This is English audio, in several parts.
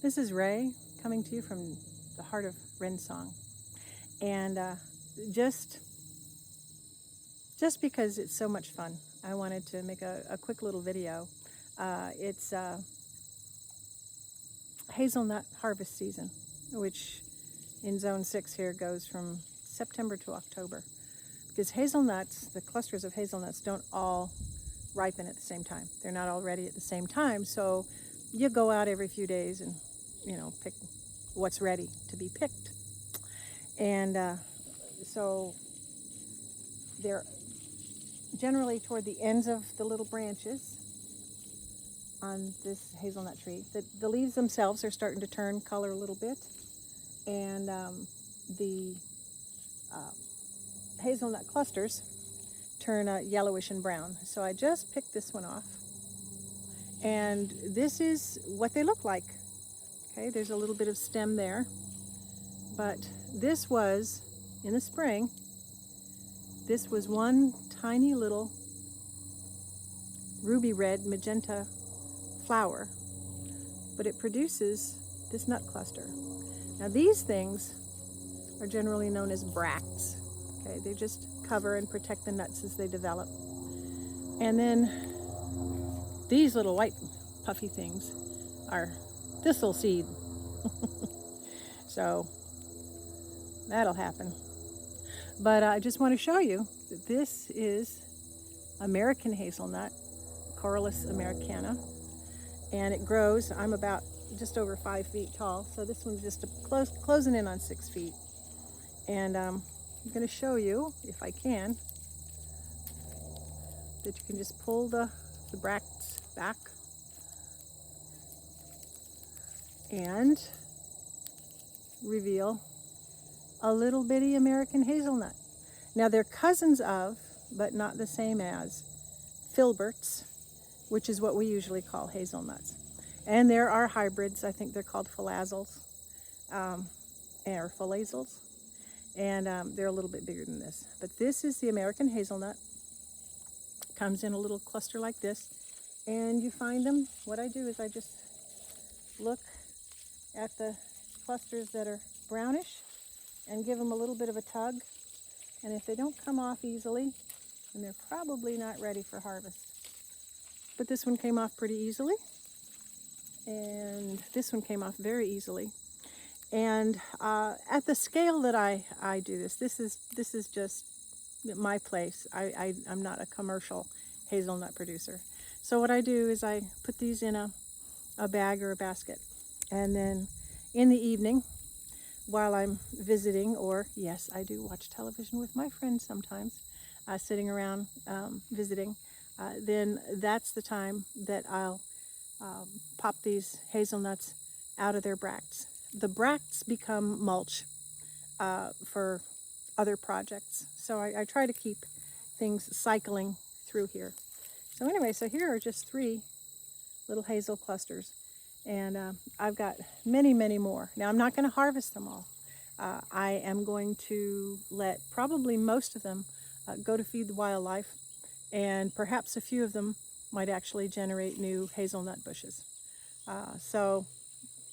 This is Ray coming to you from the heart of Wren Song. And just because it's so much fun, I wanted to make a quick little video. It's hazelnut harvest season, which in Zone 6 here goes from September to October. Because hazelnuts, the clusters of hazelnuts, don't all ripen at the same time. They're not all ready at the same time, so you go out every few days and pick what's ready to be picked. And so they're generally toward the ends of the little branches on this hazelnut tree. The leaves themselves are starting to turn color a little bit, and the hazelnut clusters turn yellowish and brown. So I just picked this one off, and this is what they look like. Okay, there's a little bit of stem there, but this was, in the spring, this was one tiny little ruby red magenta flower, but it produces this nut cluster. Now these things are generally known as bracts. Okay, they just cover and protect the nuts as they develop. And then these little white puffy things are thistle seed. So that'll happen. But I just want to show you that this is American hazelnut, Corylus americana, and it grows. I'm about just over 5 feet tall, so this one's just closing in on 6 feet. And I'm going to show you, if I can, that you can just pull the bracts back and reveal a little bitty American hazelnut. Now they're cousins of, but not the same as, filberts, which is what we usually call hazelnuts. And there are hybrids. I think they're called filazels, or filazels, and they're a little bit bigger than this. But this is the American hazelnut. Comes in a little cluster like this, and you find them. What I do is I just look at the clusters that are brownish and give them a little bit of a tug, and if they don't come off easily, then they're probably not ready for harvest. But this one came off pretty easily, and this one came off very easily. And at the scale that I do this is just my place. I'm not a commercial hazelnut producer. So what I do is I put these in a bag or a basket, and then in the evening, while I'm visiting, or yes, I do watch television with my friends sometimes, sitting around visiting, then that's the time that I'll pop these hazelnuts out of their bracts. The bracts become mulch for other projects. So I try to keep things cycling through here. So anyway, so here are just 3 little hazel clusters. And I've got many, many more. Now I'm not going to harvest them all. I am going to let probably most of them go to feed the wildlife, and perhaps a few of them might actually generate new hazelnut bushes. So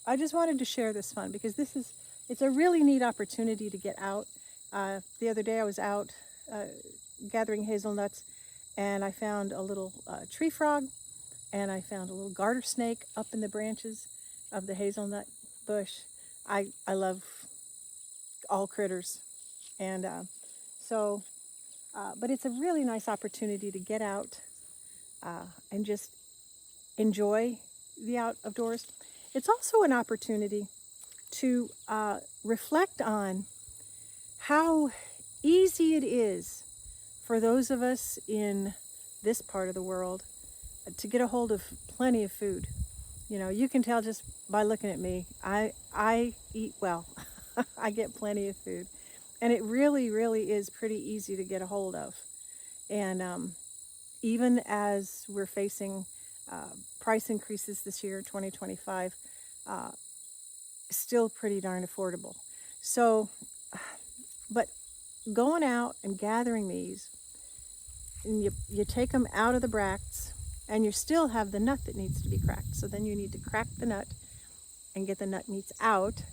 I just wanted to share this fun, because it's a really neat opportunity to get out. The other day I was out gathering hazelnuts, and I found a little tree frog, and I found a little garter snake up in the branches of the hazelnut bush. I love all critters, and but it's a really nice opportunity to get out and just enjoy the outdoors. It's also an opportunity to reflect on how easy it is for those of us in this part of the world to get a hold of plenty of food. You can tell just by looking at me. I eat well. I get plenty of food, and it really, really is pretty easy to get a hold of. And even as we're facing price increases this year, 2025, still pretty darn affordable. So, but going out and gathering these, and you take them out of the bracts, and you still have the nut that needs to be cracked. So then you need to crack the nut, and get the nut meats out.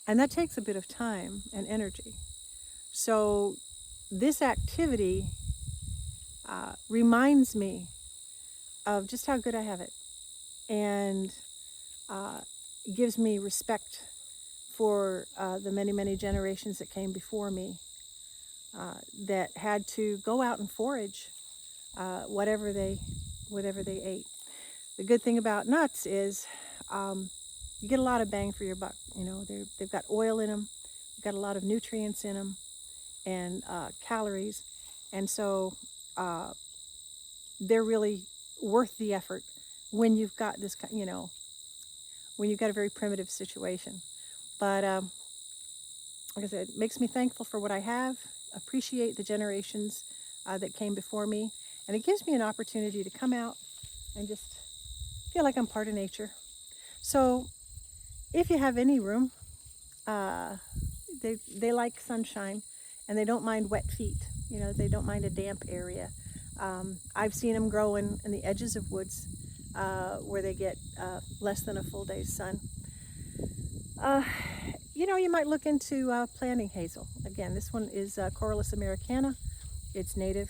And that takes a bit of time and energy. So this activity reminds me of just how good I have it, and gives me respect for the many, many generations that came before me that had to go out and forage whatever they ate. The good thing about nuts is you get a lot of bang for your buck. You know, they've got oil in them, they've got a lot of nutrients in them, and calories, and so they're really worth the effort when you've got this, you know, when you've got a very primitive situation. But like I said, it makes me thankful for what I have, appreciate the generations that came before me, and it gives me an opportunity to come out and just feel like I'm part of nature. So if you have any room, they like sunshine, and they don't mind wet feet. You know, they don't mind a damp area. I've seen them grow in the edges of woods where they get less than a full day's sun. You know, you might look into planting hazel. Again, this one is Corylus americana. It's native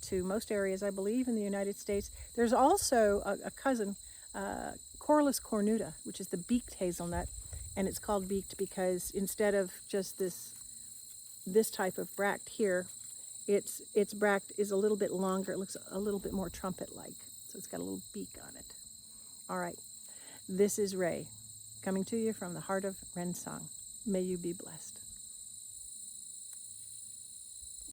to most areas, I believe, in the United States. There's also a cousin, Corylus cornuta, which is the beaked hazelnut, and it's called beaked because instead of just this type of bract here, its bract is a little bit longer. It looks a little bit more trumpet-like, so it's got a little beak on it. All right, this is Ray, coming to you from the heart of Wren Song. May you be blessed.